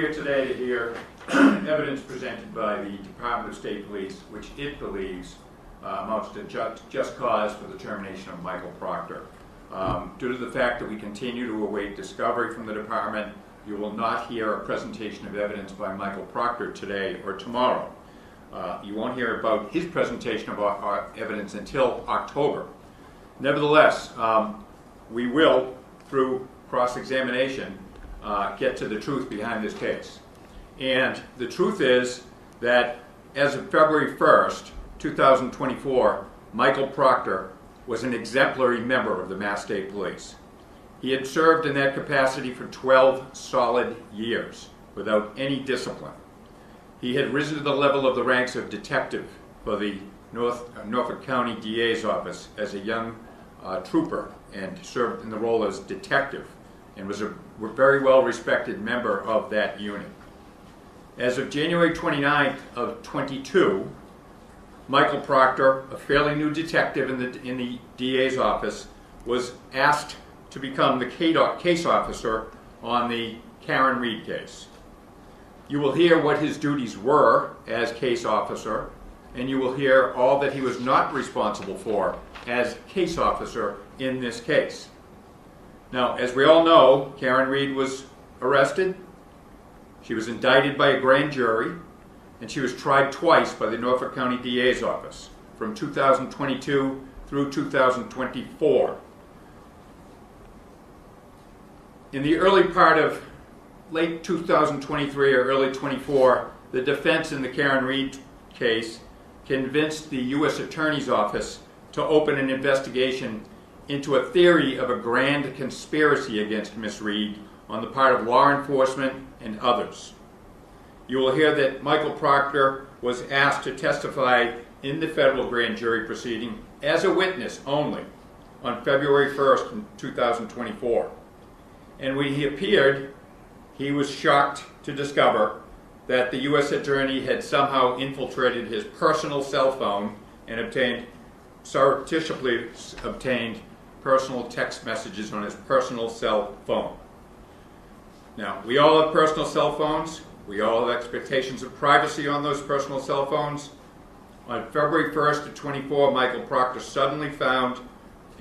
Here today to hear evidence presented by the Department of State Police, which it believes amounts to just cause for the termination of Michael Proctor. Due to the fact that we continue to await discovery from the department, you will not hear a presentation of evidence by Michael Proctor today or tomorrow. You won't hear about his presentation of evidence until October. Nevertheless, we will, through cross-examination, get to the truth behind this case. And the truth is that as of February 1st, 2024, Michael Proctor was an exemplary member of the Mass State Police. He had served in that capacity for 12 solid years without any discipline. He had risen to the level of the ranks of detective for the Norfolk County DA's office as a young trooper and served in the role as detective and was a very well-respected member of that unit. As of January 29th of 22, Michael Proctor, a fairly new detective in the DA's office, was asked to become the case officer on the Karen Reed case. You will hear what his duties were as case officer, and you will hear all that he was not responsible for as case officer in this case. Now, as we all know, Karen Reed was arrested, she was indicted by a grand jury, and she was tried twice by the Norfolk County DA's office from 2022 through 2024. In the early part of late 2023 or early 24, the defense in the Karen Reed case convinced the U.S. Attorney's Office to open an investigation into a theory of a grand conspiracy against Ms. Reed on the part of law enforcement and others. You will hear that Michael Proctor was asked to testify in the federal grand jury proceeding as a witness only on February 1st, 2024. And when he appeared, he was shocked to discover that the U.S. Attorney had somehow infiltrated his personal cell phone and surreptitiously obtained personal text messages on his personal cell phone. Now, we all have personal cell phones. We all have expectations of privacy on those personal cell phones. On February 1st of 24, Michael Proctor suddenly found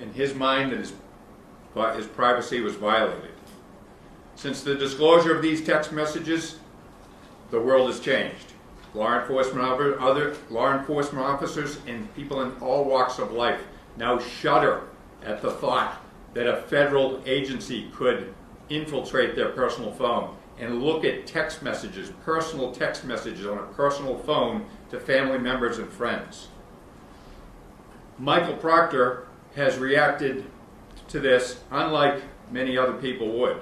in his mind that his privacy was violated. Since the disclosure of these text messages, the world has changed. Law enforcement officers and people in all walks of life now shudder at the thought that a federal agency could infiltrate their personal phone and look at text messages, personal text messages on a personal phone to family members and friends. Michael Proctor has reacted to this unlike many other people would.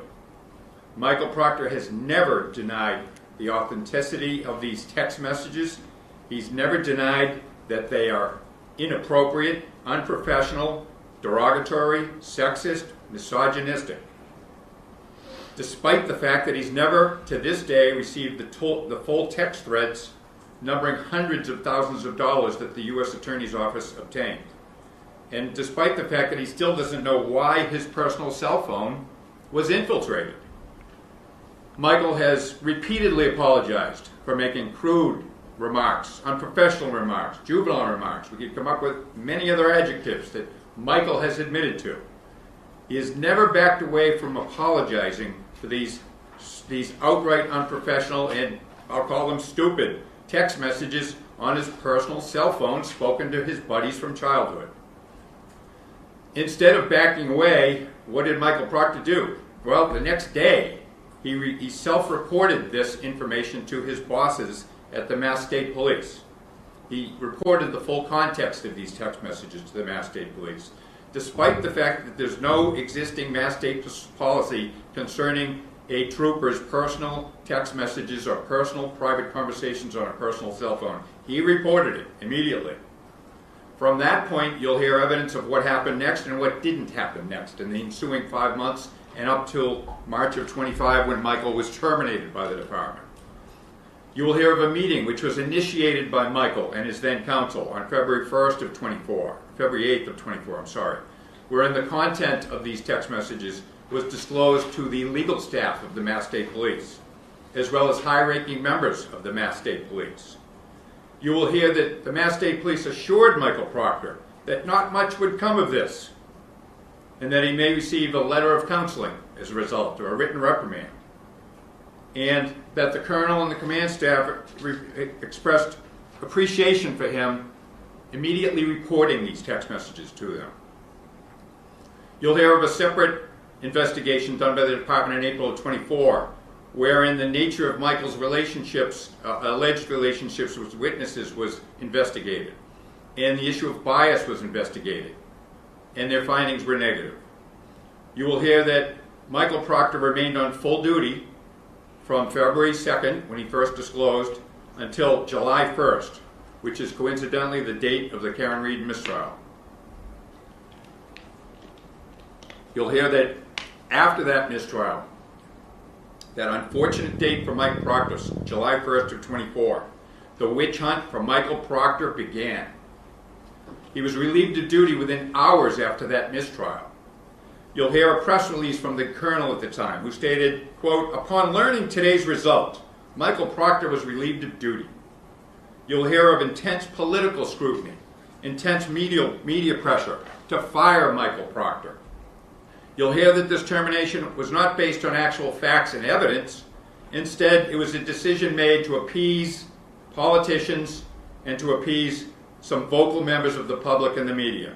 Michael Proctor has never denied the authenticity of these text messages. He's never denied that they are inappropriate, unprofessional, derogatory, sexist, misogynistic. Despite the fact that he's never, to this day, received the full text threads numbering hundreds of thousands of dollars that the U.S. Attorney's Office obtained. And despite the fact that he still doesn't know why his personal cell phone was infiltrated. Michael has repeatedly apologized for making crude remarks, unprofessional remarks, juvenile remarks. We could come up with many other adjectives that Michael has admitted to. He has never backed away from apologizing for these outright unprofessional and, I'll call them stupid, text messages on his personal cell phone spoken to his buddies from childhood. Instead of backing away, what did Michael Proctor do? Well, the next day, he self-reported this information to his bosses at the Mass State Police. He reported the full context of these text messages to the Mass State Police, despite the fact that there's no existing Mass State policy concerning a trooper's personal text messages or personal private conversations on a personal cell phone. He reported it immediately. From that point, you'll hear evidence of what happened next and what didn't happen next in the ensuing 5 months and up till March of 25 when Michael was terminated by the department. You will hear of a meeting which was initiated by Michael and his then counsel on February 1st of 24, February 8th of 24, wherein the content of these text messages was disclosed to the legal staff of the Mass State Police, as well as high-ranking members of the Mass State Police. You will hear that the Mass State Police assured Michael Proctor that not much would come of this, and that he may receive a letter of counseling as a result, or a written reprimand, and that the colonel and the command staff expressed appreciation for him immediately reporting these text messages to them. You'll hear of a separate investigation done by the department in April of '24, wherein the nature of Michael's relationships, alleged relationships with witnesses, was investigated, and the issue of bias was investigated, and their findings were negative. You will hear that Michael Proctor remained on full duty from February 2nd, when he first disclosed, until July 1st, which is coincidentally the date of the Karen Reed mistrial. You'll hear that after that mistrial, that unfortunate date for Mike Proctor, July 1st of '24, the witch hunt for Michael Proctor began. He was relieved of duty within hours after that mistrial. You'll hear a press release from the colonel at the time, who stated, quote, "Upon learning today's result, Michael Proctor was relieved of duty." You'll hear of intense political scrutiny, intense media pressure to fire Michael Proctor. You'll hear that this termination was not based on actual facts and evidence. Instead, it was a decision made to appease politicians and to appease some vocal members of the public and the media.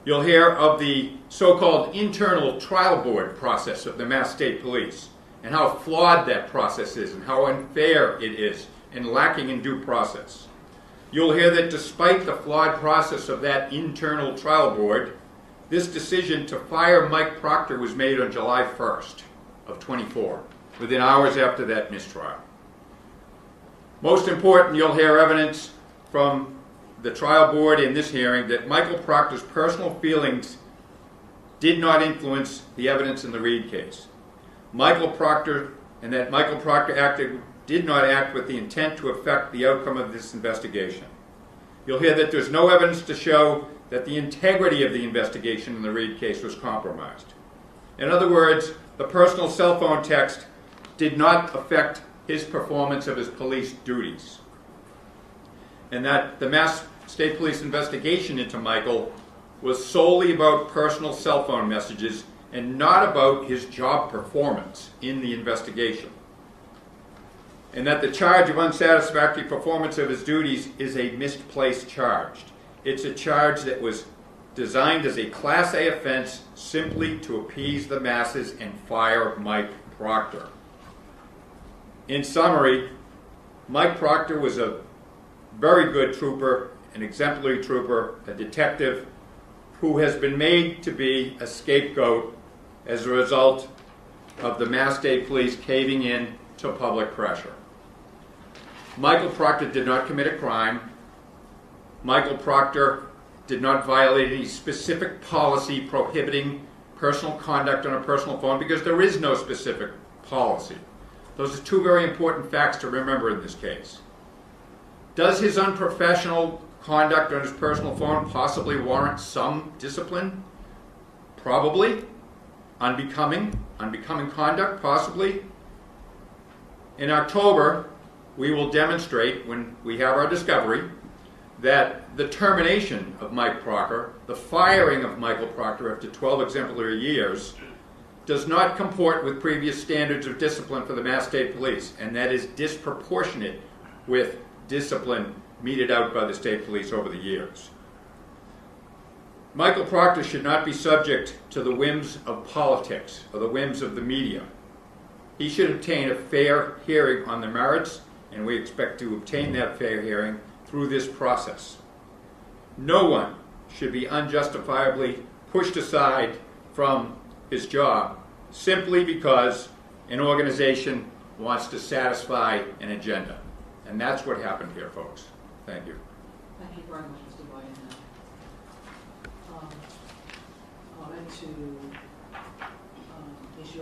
You'll hear of the so-called internal trial board process of the Mass State Police, and how flawed that process is, and how unfair it is, and lacking in due process. You'll hear that despite the flawed process of that internal trial board, this decision to fire Mike Proctor was made on July 1st of '24, within hours after that mistrial. Most important, you'll hear evidence from the trial board in this hearing that Michael Proctor's personal feelings did not influence the evidence in the Reed case. Michael Proctor did not act with the intent to affect the outcome of this investigation. You'll hear that there's no evidence to show that the integrity of the investigation in the Reed case was compromised. In other words, the personal cell phone text did not affect his performance of his police duties, and that the Mass State Police investigation into Michael was solely about personal cell phone messages and not about his job performance in the investigation. And that the charge of unsatisfactory performance of his duties is a misplaced charge. It's a charge that was designed as a Class A offense simply to appease the masses and fire Mike Proctor. In summary, Mike Proctor was a very good trooper, an exemplary trooper, a detective who has been made to be a scapegoat as a result of the Mass State Police caving in to public pressure. Michael Proctor did not commit a crime. Michael Proctor did not violate any specific policy prohibiting personal conduct on a personal phone, because there is no specific policy. Those are two very important facts to remember in this case. Does his unprofessional conduct on his personal phone possibly warrant some discipline? Probably. Unbecoming conduct? Possibly. In October, we will demonstrate, when we have our discovery, that the termination of Mike Proctor, the firing of Michael Proctor after 12 exemplary years, does not comport with previous standards of discipline for the Mass State Police, and that is disproportionate with discipline meted out by the state police over the years. Michael Proctor should not be subject to the whims of politics or the whims of the media. He should obtain a fair hearing on the merits, and we expect to obtain that fair hearing through this process. No one should be unjustifiably pushed aside from his job simply because an organization wants to satisfy an agenda. And that's what happened here, folks. Thank you. Thank you very much, Mr. White. And to issue